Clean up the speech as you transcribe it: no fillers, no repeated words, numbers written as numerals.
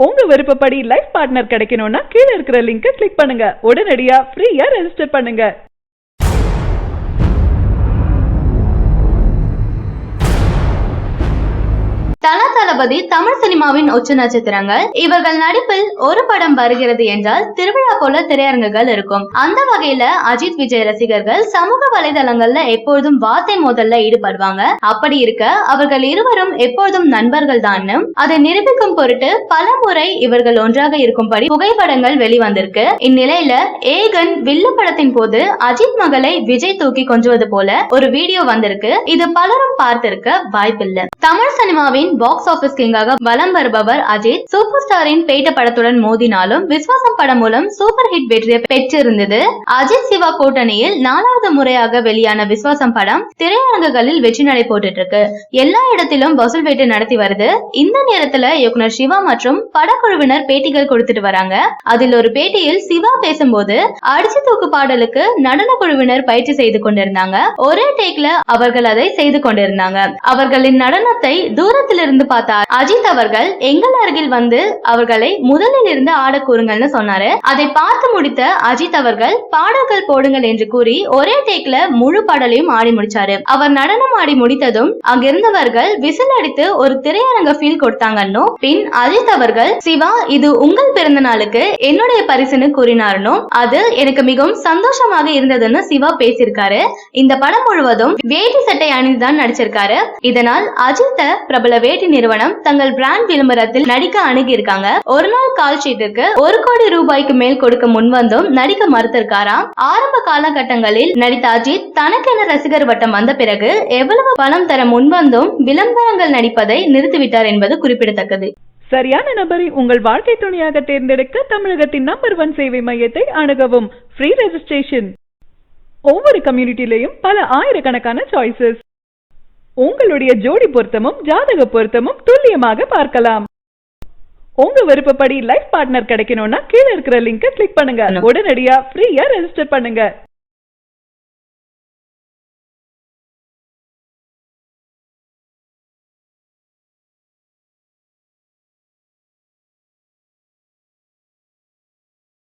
உங்க விருப்பப்படி life partner கிடைக்கணும்னா கீழ இருக்கிற லிங்கை கிளிக் பண்ணுங்க. உடனடியா ஃப்ரீயா ரெஜிஸ்டர் பண்ணுங்க. தளபதி தமிழ் சினிமாவின் உச்ச நட்சத்திரங்கள். இவர்கள் நடிப்பில் ஒரு படம் வருகிறது என்றால் திருவிழா போல திரையரங்குகள் இருக்கும். அந்த வகையில அஜித் விஜய் ரசிகர்கள் சமூக வலைதளங்கள்ல எப்பொழுதும் வார்த்தை மோதல்ல ஈடுபடுவாங்க. அப்படி இருக்க அவர்கள் இருவரும் எப்பொழுதும் நண்பர்கள் தான். அதை நிரூபிக்கும் பொருட்டு பல முறை இவர்கள் ஒன்றாக இருக்கும்படி புகைப்படங்கள் வெளிவந்திருக்கு. இந்நிலையில ஏகன் வில்லு படத்தின் போது அஜித் மகளை விஜய் தூக்கி கொஞ்சுவது போல ஒரு வீடியோ வந்திருக்கு. இது பலரும் பார்த்திருக்க வாய்ப்பில்லை. தமிழ் சினிமாவின் பாக்ஸ் ஆபீஸ் கிங்காக வலம் வருபவர் அஜித். சூப்பர் ஸ்டாரின் பேட்ட படத்துடன் மோதினாலும் விஸ்வாசம் படம் மூலம் சூப்பர் ஹிட் வெற்றியை பெற்றிருந்தது. அஜித் சிவா கூட்டணியில் 4வது முறையாக வெளியான விஸ்வாசம் படம் திரையரங்குகளில் வெற்றி நடை போட்டுட்டு இருக்கு. எல்லா இடத்திலும் வசூல் வேட்டை நடத்தி வருது. இந்த நேரத்துல இயக்குனர் சிவா மற்றும் படக்குழுவினர் பேட்டிகள் கொடுத்துட்டு வராங்க. அதில் ஒரு பேட்டியில் சிவா பேசும்போது அடிச்சு தூக்கு பாடலுக்கு நடன குழுவினர் பயிற்சி செய்து கொண்டிருந்தாங்க. ஒரே டேக்ல அவர்கள் அதை செய்து கொண்டிருந்தாங்க. அவர்களின் நடனத்தை தூரத்தில் இருந்து பார்த்தார் அஜித் அவர்கள் எங்கள் அருகில் வந்து அவர்களை முதலில் இருந்து ஆட கூறுங்கள்னு சொன்னாரு. அதை பார்த்து முடித்த அஜித் அவர்கள் பாடல்கள் போடுங்கள் என்று கூறி ஒரே டேக்ல முழு பாடலையும் ஆடி முடிச்சாரு. அவர் நடனம் ஆடி முடித்ததும் அங்கிருந்தவர்கள் விசில் அடித்து ஒரு திரையரங்க ஃபீல் கொடுத்தாங்கன்னு. பின் அஜித் அவர்கள் சிவா இது உங்கள் பிறந்த நாளுக்கு என்னுடைய பரிசுன்னு கூறினாருன்னு. அது எனக்கு மிகவும் சந்தோஷமாக இருந்ததுன்னு சிவா பேசியிருக்காரு. இந்த படம் முழுவதும் வேட்டி சட்டை அணிந்துதான் நடிச்சிருக்காரு. இதனால் அஜித்த பிரபல வேட்டி நிறுவனம் தங்கள் பிராண்ட் விளம்பரத்தில் நடிக்க அணுகி இருக்காங்க. ஒரு நாள் கால் ஷீட்டுக்கு 1 கோடி ரூபாய்க்கு மேல் கொடுக்க முன்வந்தும் நடிக்க மறுத்திருக்காராம். ஆரம்ப காலகட்டங்களில் நடித்த அஜித் தனக்கென ரசிகர் வட்டம் வந்த பிறகு எவ்வளவு பணம் தர முன்வந்தும் விளம்பரங்கள் நடிப்பதை நிறுத்திவிட்டார் என்பது குறிப்பிடத்தக்கது. சரியான நபரை உங்கள் வாழ்க்கை துணையாக தேர்ந்தெடுக்க தமிழகத்தின் நம்பர் 1 சேவை மையத்தை அணுகவும். Free registration. ஒவ்வொரு கம்யூனிட்டிலையும் பல ஆயிரக்கணக்கான சாய்ஸஸ். உங்களுடைய ஜோடி பொருத்தமும் ஜாதக பொருத்தமும் துல்லியமாக பார்க்கலாம். உங்க விருப்பப்படி லைஃப் பார்ட்னர் கிடைக்கணும்னா கீழ இருக்கிற லிங்கை கிளிக் பண்ணுங்க. உடனடியா ஃப்ரீயா ரெஜிஸ்டர் பண்ணுங்க.